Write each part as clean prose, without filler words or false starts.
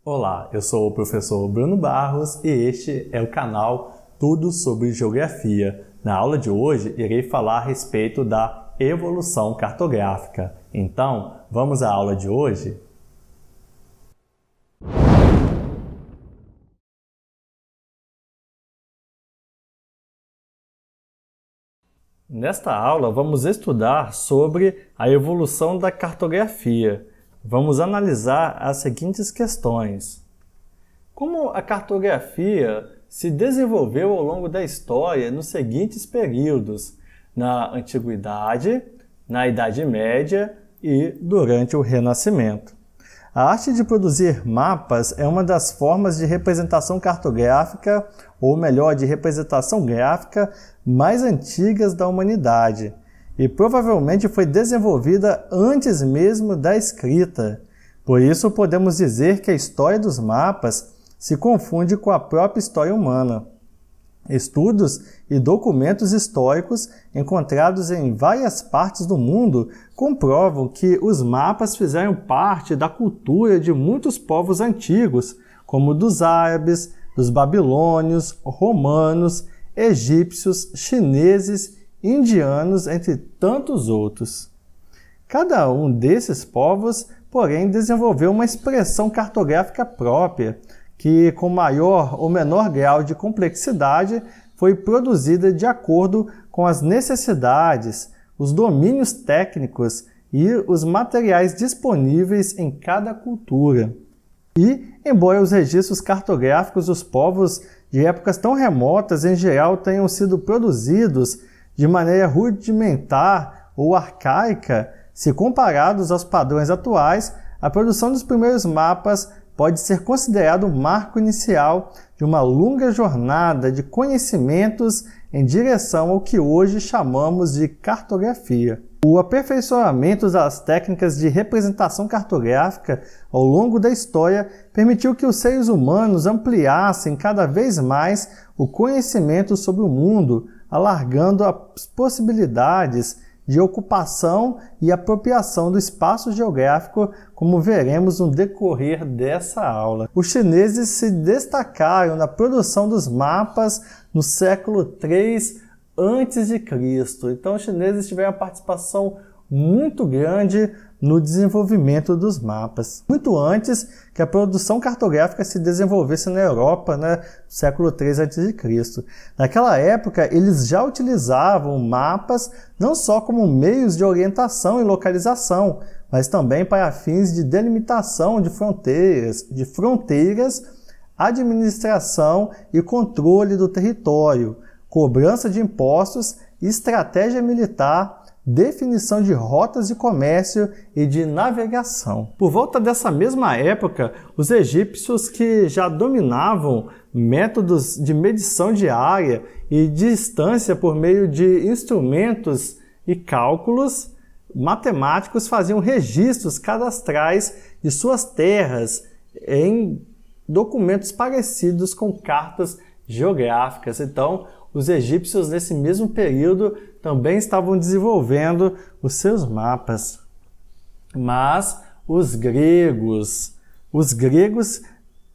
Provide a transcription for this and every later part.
Olá, eu sou o professor Bruno Barros e este é o canal Tudo sobre Geografia. Na aula de hoje, irei falar a respeito da evolução cartográfica. Então, vamos à aula de hoje? Nesta aula, vamos estudar sobre a evolução da cartografia. Vamos analisar as seguintes questões. Como a cartografia se desenvolveu ao longo da história nos seguintes períodos: na Antiguidade, na Idade Média e durante o Renascimento. A arte de produzir mapas é uma das formas de representação cartográfica, ou melhor, de representação gráfica mais antigas da humanidade, e provavelmente foi desenvolvida antes mesmo da escrita. Por isso, podemos dizer que a história dos mapas se confunde com a própria história humana. Estudos e documentos históricos encontrados em várias partes do mundo comprovam que os mapas fizeram parte da cultura de muitos povos antigos, como dos árabes, dos babilônios, romanos, egípcios, chineses, indianos, entre tantos outros. Cada um desses povos, porém, desenvolveu uma expressão cartográfica própria, que, com maior ou menor grau de complexidade, foi produzida de acordo com as necessidades, os domínios técnicos e os materiais disponíveis em cada cultura. E, embora os registros cartográficos dos povos de épocas tão remotas em geral tenham sido produzidos de maneira rudimentar ou arcaica, se comparados aos padrões atuais, a produção dos primeiros mapas pode ser considerado o marco inicial de uma longa jornada de conhecimentos em direção ao que hoje chamamos de cartografia. O aperfeiçoamento das técnicas de representação cartográfica ao longo da história permitiu que os seres humanos ampliassem cada vez mais o conhecimento sobre o mundo, alargando as possibilidades de ocupação e apropriação do espaço geográfico, como veremos no decorrer dessa aula. Os chineses se destacaram na produção dos mapas no século III a.C. Então, os chineses tiveram uma participação muito grande no desenvolvimento dos mapas. Muito antes que a produção cartográfica se desenvolvesse na Europa, no século III a.C. Naquela época, eles já utilizavam mapas não só como meios de orientação e localização, mas também para fins de delimitação de fronteiras, administração e controle do território, cobrança de impostos, estratégia militar, definição de rotas de comércio e de navegação. Por volta dessa mesma época, os egípcios, que já dominavam métodos de medição de área e distância por meio de instrumentos e cálculos matemáticos, faziam registros cadastrais de suas terras em documentos parecidos com cartas geográficas. Então, os egípcios, nesse mesmo período, também estavam desenvolvendo os seus mapas. Mas os gregos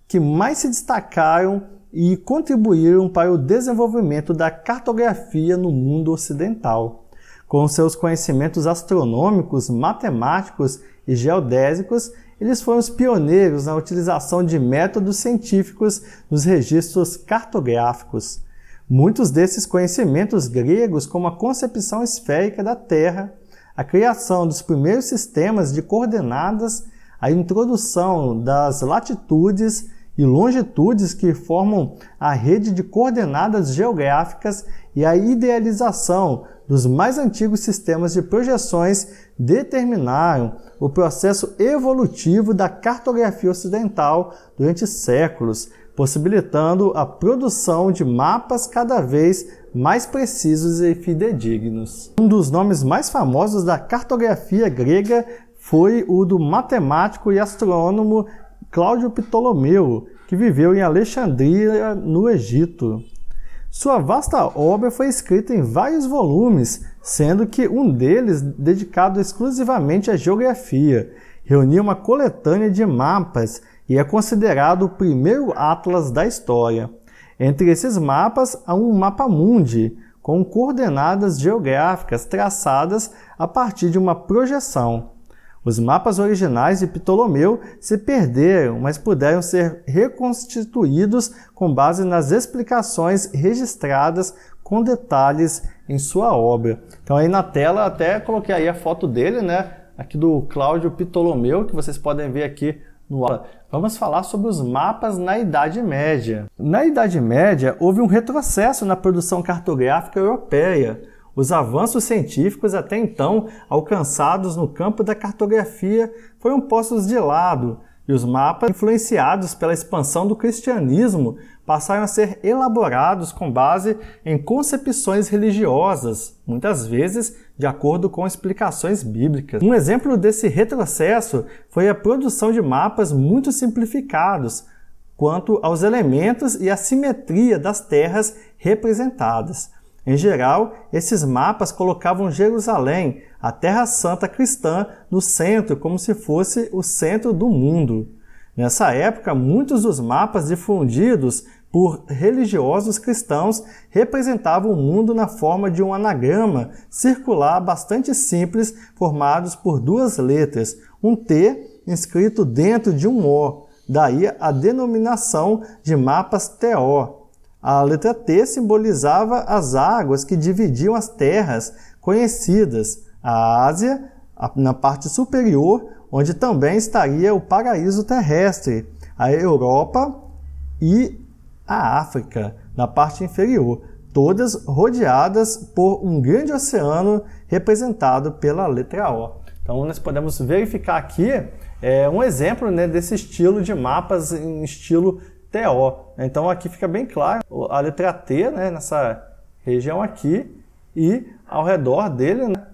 que mais se destacaram e contribuíram para o desenvolvimento da cartografia no mundo ocidental. Com seus conhecimentos astronômicos, matemáticos e geodésicos, eles foram os pioneiros na utilização de métodos científicos nos registros cartográficos. Muitos desses conhecimentos gregos, como a concepção esférica da Terra, a criação dos primeiros sistemas de coordenadas, a introdução das latitudes e longitudes que formam a rede de coordenadas geográficas e a idealização dos mais antigos sistemas de projeções determinaram o processo evolutivo da cartografia ocidental durante séculos, possibilitando a produção de mapas cada vez mais precisos e fidedignos. Um dos nomes mais famosos da cartografia grega foi o do matemático e astrônomo Cláudio Ptolomeu, que viveu em Alexandria, no Egito. Sua vasta obra foi escrita em vários volumes, sendo que um deles dedicado exclusivamente à geografia. Reuniu uma coletânea de mapas e é considerado o primeiro atlas da história. Entre esses mapas há um mapa-mundi, com coordenadas geográficas traçadas a partir de uma projeção. Os mapas originais de Ptolomeu se perderam, mas puderam ser reconstituídos com base nas explicações registradas com detalhes em sua obra. Então aí na tela até coloquei aí a foto dele, né? Aqui do Cláudio Ptolomeu, que vocês podem ver aqui no ar. Vamos falar sobre os mapas na Idade Média. Na Idade Média, houve um retrocesso na produção cartográfica europeia. Os avanços científicos até então alcançados no campo da cartografia foram postos de lado, e os mapas, influenciados pela expansão do cristianismo, passaram a ser elaborados com base em concepções religiosas, muitas vezes de acordo com explicações bíblicas. Um exemplo desse retrocesso foi a produção de mapas muito simplificados quanto aos elementos e à simetria das terras representadas. Em geral, esses mapas colocavam Jerusalém, a Terra Santa cristã, no centro, como se fosse o centro do mundo. Nessa época, muitos dos mapas difundidos por religiosos cristãos representavam o mundo na forma de um anagrama circular bastante simples, formados por duas letras, um T inscrito dentro de um O, daí a denominação de mapas TO. A letra T simbolizava as águas que dividiam as terras conhecidas, a Ásia, na parte superior, onde também estaria o paraíso terrestre, a Europa e a África, na parte inferior, todas rodeadas por um grande oceano representado pela letra O. Então nós podemos verificar aqui um exemplo, né, desse estilo de mapas em estilo TO. Então aqui fica bem claro a letra T, né, nessa região aqui, e ao redor dele, né,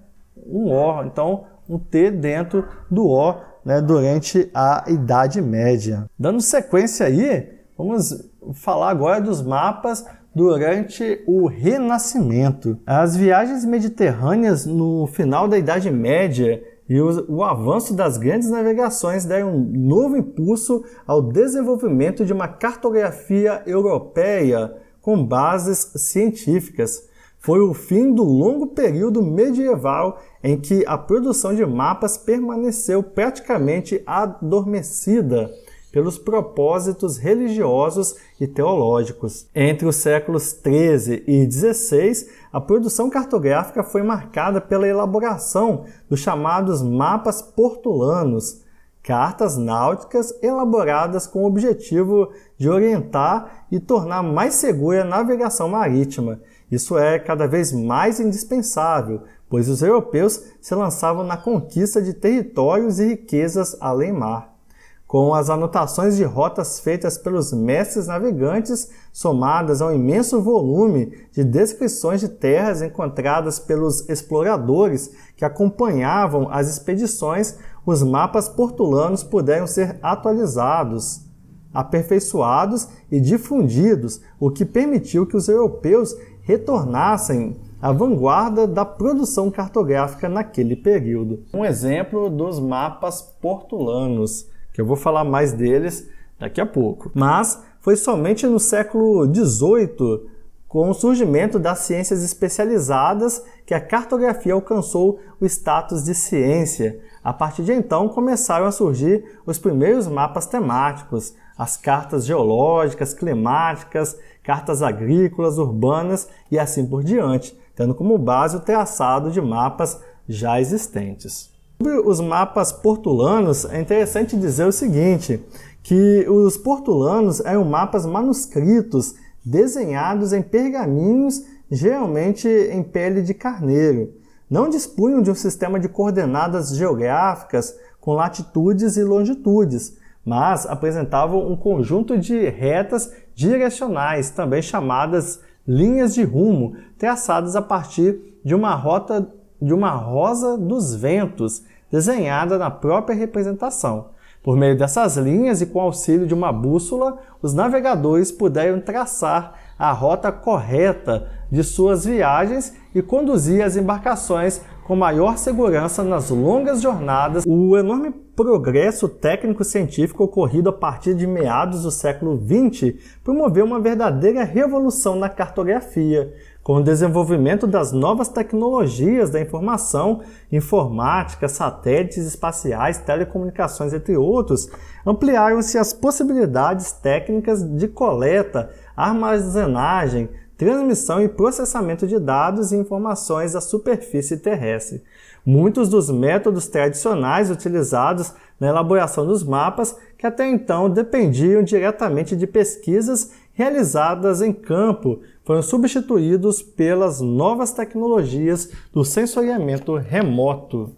um O. Então um T dentro do O, né, durante a Idade Média. Dando sequência aí, vamos falar agora dos mapas durante o Renascimento. As viagens mediterrâneas no final da Idade Média e o avanço das grandes navegações deram um novo impulso ao desenvolvimento de uma cartografia europeia com bases científicas. Foi o fim do longo período medieval em que a produção de mapas permaneceu praticamente adormecida pelos propósitos religiosos e teológicos. Entre os séculos XIII e XVI, a produção cartográfica foi marcada pela elaboração dos chamados mapas portulanos, cartas náuticas elaboradas com o objetivo de orientar e tornar mais segura a navegação marítima. Isso é cada vez mais indispensável, pois os europeus se lançavam na conquista de territórios e riquezas além mar. Com as anotações de rotas feitas pelos mestres navegantes, somadas ao imenso volume de descrições de terras encontradas pelos exploradores que acompanhavam as expedições, os mapas portulanos puderam ser atualizados, aperfeiçoados e difundidos, o que permitiu que os europeus retornassem à vanguarda da produção cartográfica naquele período. Um exemplo dos mapas portulanos, que eu vou falar mais deles daqui a pouco. Mas foi somente no século XVIII, com o surgimento das ciências especializadas, que a cartografia alcançou o status de ciência. A partir de então começaram a surgir os primeiros mapas temáticos, as cartas geológicas, climáticas, cartas agrícolas, urbanas e assim por diante, tendo como base o traçado de mapas já existentes. Sobre os mapas portulanos, é interessante dizer o seguinte, que os portulanos eram mapas manuscritos, desenhados em pergaminhos, geralmente em pele de carneiro. Não dispunham de um sistema de coordenadas geográficas com latitudes e longitudes, mas apresentavam um conjunto de retas direcionais, também chamadas linhas de rumo, traçadas a partir de uma rosa dos ventos, desenhada na própria representação. Por meio dessas linhas e com auxílio de uma bússola, os navegadores puderam traçar a rota correta de suas viagens e conduzir as embarcações com maior segurança nas longas jornadas. O enorme progresso técnico-científico ocorrido a partir de meados do século XX promoveu uma verdadeira revolução na cartografia, com o desenvolvimento das novas tecnologias da informação, informática, satélites espaciais, telecomunicações, entre outros. Ampliaram-se as possibilidades técnicas de coleta, armazenagem, transmissão e processamento de dados e informações à superfície terrestre. Muitos dos métodos tradicionais utilizados na elaboração dos mapas, que até então dependiam diretamente de pesquisas realizadas em campo, foram substituídos pelas novas tecnologias do sensoriamento remoto.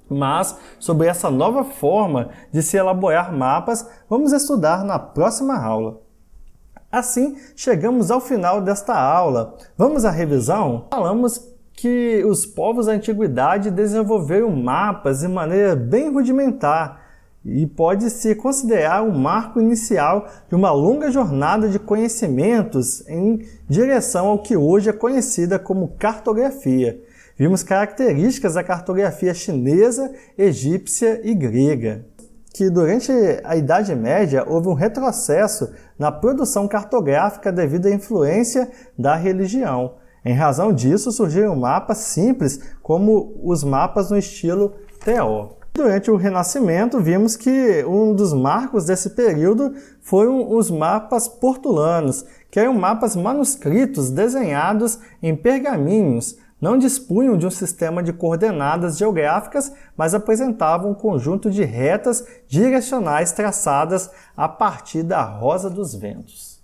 Mas, sobre essa nova forma de se elaborar mapas, vamos estudar na próxima aula. Assim, chegamos ao final desta aula. Vamos à revisão? Falamos que os povos da antiguidade desenvolveram mapas de maneira bem rudimentar e pode-se considerar um marco inicial de uma longa jornada de conhecimentos em direção ao que hoje é conhecida como cartografia. Vimos características da cartografia chinesa, egípcia e grega. Que durante a Idade Média houve um retrocesso na produção cartográfica devido à influência da religião. Em razão disso, surgiram mapas simples, como os mapas no estilo TO. Durante o Renascimento, vimos que um dos marcos desse período foram os mapas portulanos, que eram mapas manuscritos desenhados em pergaminhos. Não dispunham de um sistema de coordenadas geográficas, mas apresentavam um conjunto de retas direcionais traçadas a partir da rosa dos ventos.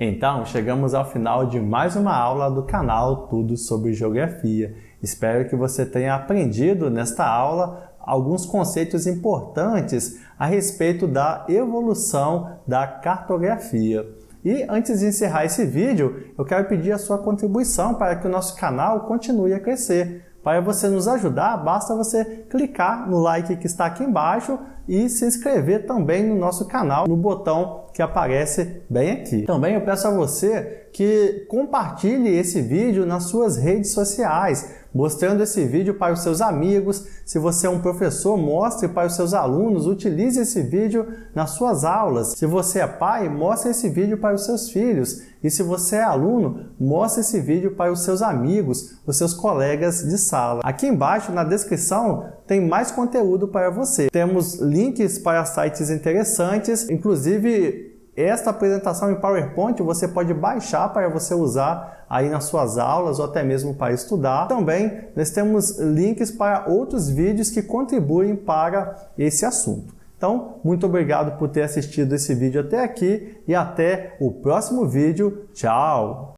Então, chegamos ao final de mais uma aula do canal Tudo sobre Geografia. Espero que você tenha aprendido nesta aula alguns conceitos importantes a respeito da evolução da cartografia. E antes de encerrar esse vídeo, eu quero pedir a sua contribuição para que o nosso canal continue a crescer. Para você nos ajudar, basta você clicar no like que está aqui embaixo e se inscrever também no nosso canal, no botão que aparece bem aqui. Também eu peço a você que compartilhe esse vídeo nas suas redes sociais, mostrando esse vídeo para os seus amigos. Se você é um professor, mostre para os seus alunos, utilize esse vídeo nas suas aulas. Se você é pai, mostre esse vídeo para os seus filhos. E se você é aluno, mostre esse vídeo para os seus amigos, os seus colegas de sala. Aqui embaixo, na descrição, tem mais conteúdo para você. Temos links para sites interessantes, inclusive esta apresentação em PowerPoint você pode baixar para você usar aí nas suas aulas ou até mesmo para estudar. Também nós temos links para outros vídeos que contribuem para esse assunto. Então, muito obrigado por ter assistido esse vídeo até aqui e até o próximo vídeo. Tchau!